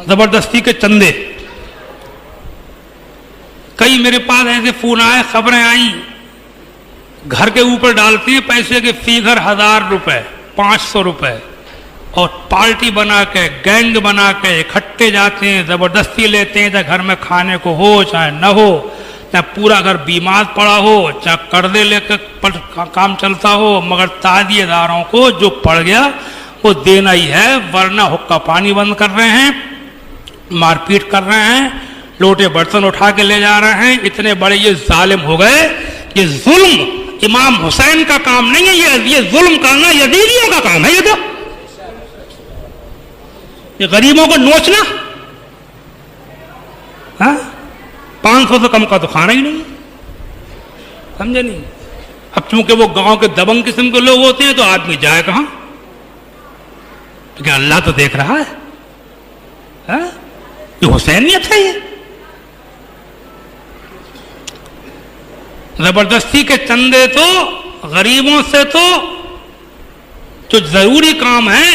زبردستی کے چندے. کئی میرے پاس ایسے فون آئے, خبریں آئیں, گھر کے اوپر ڈالتے ہیں پیسے کے فی گھر 1000 روپے 500 روپے, اور پارٹی بنا کے گینگ بنا کے اکٹھے جاتے ہیں, زبردستی لیتے ہیں, چاہے گھر میں کھانے کو ہو چاہے نہ ہو, چاہے پورا گھر بیمار پڑا ہو, چاہے قرضے لے کے کام چلتا ہو, مگر تادیے داروں کو جو پڑ گیا وہ دینا ہی ہے, ورنہ حقہ پانی بند کر رہے ہیں, مار پیٹ کر رہے ہیں, لوٹے برتن اٹھا کے لے جا رہے ہیں. اتنے بڑے یہ ظالم ہو گئے. یہ ظلم امام حسین کا کام نہیں ہے, یہ ظلم کرنا یزیدیوں کا کام ہے. یہ تو یہ غریبوں کو نوچنا, 500 سے کم کا تو کھانا ہی نہیں, سمجھے نہیں. اب چونکہ وہ گاؤں کے دبنگ قسم کے لوگ ہوتے ہیں تو آدمی جائے کہاں, تو کیا اللہ تو دیکھ رہا ہے. یہ حسینیت ہے. یہ زبردستی کے چندے تو غریبوں سے تو جو ضروری کام ہے,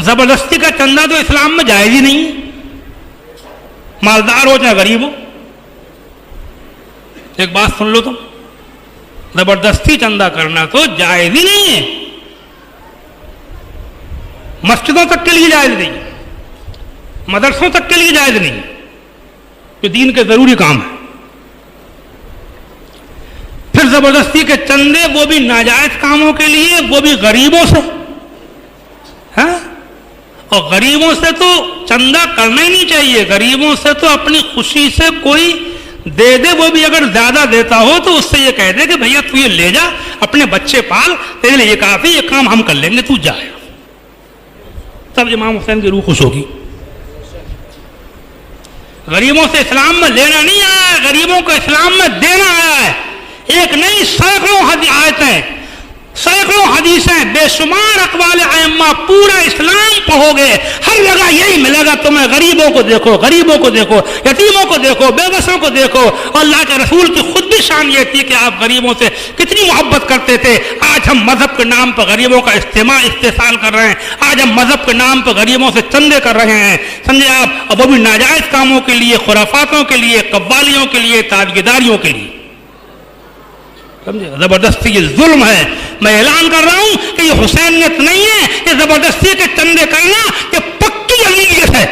زبردستی کا چندہ تو اسلام میں جائز ہی نہیں, مالدار ہو چاہے غریب ہو. ایک بات سن لو تم, زبردستی چندہ کرنا تو جائز ہی نہیں ہے, مسجدوں تک کے لیے جائز نہیں, مدرسوں تک کے لیے جائز نہیں, جو دین کے ضروری کام ہے. پھر زبردستی کے چندے وہ بھی ناجائز کاموں کے لیے, وہ بھی غریبوں سے. اور غریبوں سے تو چندہ کرنا ہی نہیں چاہیے, غریبوں سے تو اپنی خوشی سے کوئی دے دے, وہ بھی اگر زیادہ دیتا ہو تو اس سے یہ کہہ دے کہ بھیا تو یہ لے جا, اپنے بچے پال, تیرے لیے یہ کافی, یہ کام ہم کر لیں گے, تو جائے. تب امام حسین کی روح خوش ہوگی. غریبوں سے اسلام میں لینا نہیں آیا ہے, غریبوں کو اسلام میں دینا آیا ہے. ایک نہیں, سینکڑوں آیتیں, سینکڑوں حدیثیں, بے شمار اقوال ائمہ, پورا اسلام پڑھو گے ہر جگہ یہی ملے گا تمہیں, غریبوں کو دیکھو, غریبوں کو دیکھو, یتیموں کو دیکھو, بے بسوں کو دیکھو. اور اللہ کے رسول کی خود بھی شان یہ تھی کہ آپ غریبوں سے کتنی محبت کرتے تھے. آج ہم مذہب کے نام پر غریبوں کا استحصال کر رہے ہیں, آج ہم مذہب کے نام پر غریبوں سے چندے کر رہے ہیں, سمجھے آپ, اور وہ بھی ناجائز کاموں کے لیے, خرافاتوں کے لیے, قوالیوں کے لیے, تاجگداریوں کے لیے. سمجھے, زبردستی یہ ظلم ہے. میں اعلان کر رہا ہوں کہ یہ حسینیت نہیں ہے, یہ زبردستی کے چندے کرنا یہ پکی یزیدیت ہے.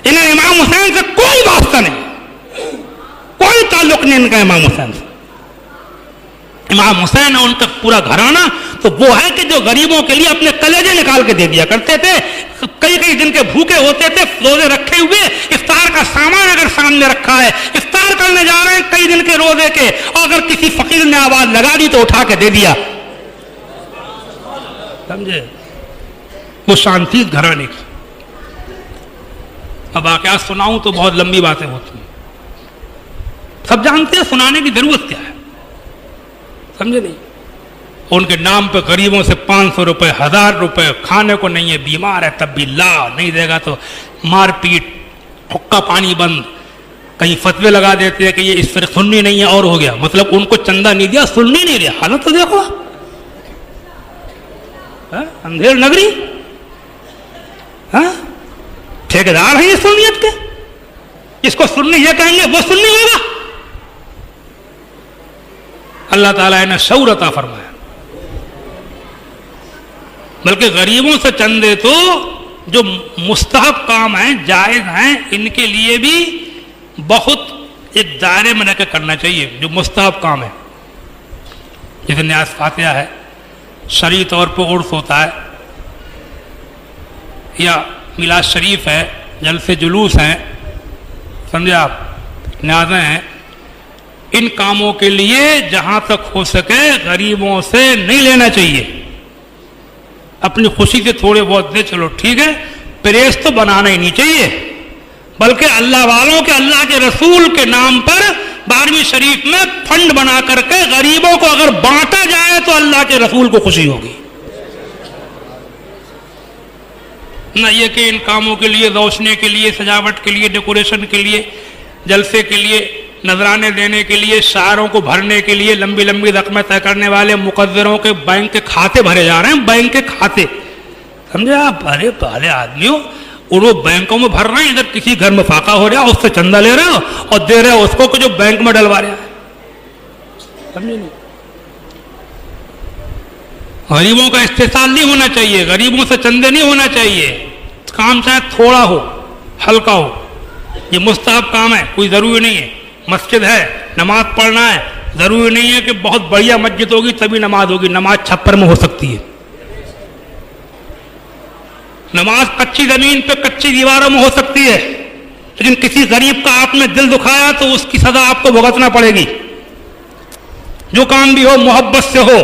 انہیں امام حسین سے کوئی واسطہ نہیں, کوئی تعلق نہیں ان کا امام حسین سے. امام حسین اور ان کا پورا گھرانہ تو وہ ہے کہ جو غریبوں کے لیے اپنے کلیجے نکال کے دے دیا کرتے تھے. کئی کئی دن کے بھوکے ہوتے تھے, روزے رکھے ہوئے, افطار کا سامان اگر سامنے رکھا ہے, افطار کرنے جا رہے ہیں کئی دن کے روزے کے, اور اگر کسی فقیر نے آواز لگا دی تو اٹھا کے دے دیا. سمجھے, وہ شانتی گھرانے کی. اب واقعات سناؤں تو بہت لمبی باتیں ہوتی ہیں, سب جانتے ہیں, سنانے کی ضرورت کیا ہے, سمجھے نہیں. ان کے نام پہ غریبوں سے 500 روپے 1000 روپے, کھانے کو نہیں ہے, بیمار ہے تب بھی لا نہیں دے گا تو مار پیٹ, حقہ پانی بند. کہیں فتوے لگا دیتے ہیں کہ یہ اس طرح سننی نہیں ہے اور ہو گیا, مطلب ان کو چندہ نہیں دیا, سننی نہیں دیا. حالت تو دیکھو, اندھیر نگری, ٹھیکیدار ہیں یہ سنیت کے, اس کو سننی یہ کہیں گے وہ سننی ہوگا. اللہ تعالیٰ نے شعور عطا فرمایا. بلکہ غریبوں سے چندے تو جو مستحب کام ہیں, جائز ہیں, ان کے لیے بھی بہت ایک دائرے میں رہ کے کرنا چاہیے. جو مستحب کام ہے, جیسے نیاز فاتحہ ہے, شرعی طور پر عرس ہوتا ہے, یا میلاد شریف ہے, جلسے جلوس ہیں, سمجھے آپ, نیازیں ہیں. ان کاموں کے لیے جہاں تک ہو سکے غریبوں سے نہیں لینا چاہیے. اپنی خوشی سے تھوڑے بہت دے, چلو ٹھیک ہے, پریس تو بنانا ہی نہیں چاہیے. بلکہ اللہ والوں کے, اللہ کے رسول کے نام پر 12ویں شریف میں فنڈ بنا کر کے غریبوں کو اگر بانٹا جائے تو اللہ کے رسول کو خوشی ہوگی. نہ یہ کہ ان کاموں کے لیے, روشنی کے لیے, سجاوٹ کے لیے, ڈیکوریشن کے لیے, جلسے کے لیے, نذرانے دینے کے لیے, شاعروں کو بھرنے کے لیے, لمبی لمبی رقمیں طے کرنے والے مقدروں کے بینک کے کھاتے بھرے جا رہے ہیں, بینک کے کھاتے. سمجھے آپ؟ ارے پہلے آدمیوں وہ بینکوں میں بھر رہے ہیں, ادھر کسی گھر میں فاقہ ہو رہا ہے اس سے چندہ لے رہے ہو اور دے رہے ہو اس کو کہ جو بینک میں ڈلوا رہا ہے. سمجھے نہیں؟ غریبوں کا استحصال نہیں ہونا چاہیے, غریبوں سے چندے نہیں ہونا چاہیے. کام چاہے تھوڑا ہو, ہلکا ہو, یہ مستحب کام ہے, کوئی ضروری نہیں ہے. مسجد ہے, نماز پڑھنا ہے, ضروری نہیں ہے کہ بہت بڑھیا مسجد ہوگی تبھی نماز ہوگی. نماز چھپر میں ہو سکتی ہے, نماز کچی زمین پہ کچی دیواروں میں ہو سکتی ہے, لیکن کسی غریب کا آپ نے دل دکھایا تو اس کی سزا آپ کو بھگتنا پڑے گی. جو کام بھی ہو محبت سے ہو,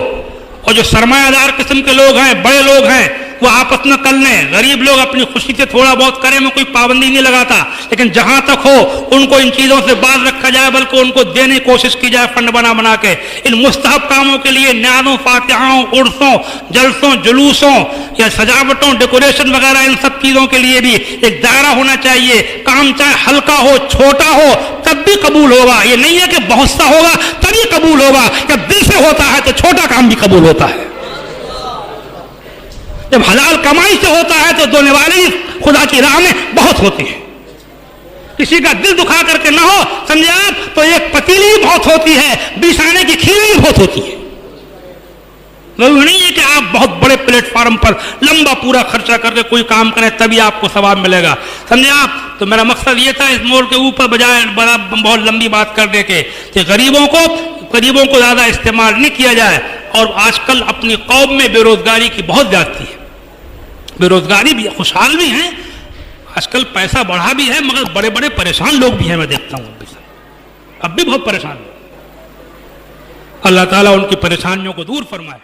اور جو سرمایہ دار قسم کے لوگ ہیں, بڑے لوگ ہیں, وہ آپس میں کر لیں. غریب لوگ اپنی خوشی سے تھوڑا بہت کریں, میں کوئی پابندی نہیں لگاتا, لیکن جہاں تک ہو ان کو ان چیزوں سے باز رکھا جائے, بلکہ ان کو دینے کی کوشش کی جائے فنڈ بنا بنا کے. ان مستحب کاموں کے لیے نیازوں, فاتحاؤں, عرسوں, جلسوں, جلوسوں یا سجاوٹوں, ڈیکوریشن وغیرہ, ان سب چیزوں کے لیے بھی ایک دائرہ ہونا چاہیے. کام چاہے ہلکا ہو, چھوٹا ہو, تب بھی قبول ہوگا. یہ نہیں ہے کہ بہت سا ہوگا تبھی قبول ہوگا. جب دل سے ہوتا ہے تو چھوٹا کام بھی قبول ہوتا ہے. جب حلال کمائی سے ہوتا ہے تو دینے والے خدا کی راہ میں بہت ہوتے ہیں. کسی کا دل دکھا کر کے نہ ہو, سمجھے آپ, تو ایک پتیلی بہت ہوتی ہے, 20 آنے کی کھیر بھی بہت ہوتی ہے. ضروری نہیں ہے کہ آپ بہت بڑے پلیٹ فارم پر لمبا پورا خرچہ کر کے کوئی کام کریں تبھی آپ کو ثواب ملے گا. سمجھے آپ؟ تو میرا مقصد یہ تھا اس موڑ کے اوپر بجائے بہت لمبی بات کر دے کے کہ غریبوں کو زیادہ استعمال نہیں کیا جائے. اور آج کل اپنی قوم میں بے روزگاری کی بہت زیادتی ہے. بے روزگاری بھی, خوشحال بھی ہیں آج کل, پیسہ بڑھا بھی ہے, مگر بڑے بڑے پریشان لوگ بھی ہیں. میں دیکھتا ہوں اب بھی بہت پریشان ہیں. اللہ تعالیٰ ان کی پریشانیوں کو دور فرمائے.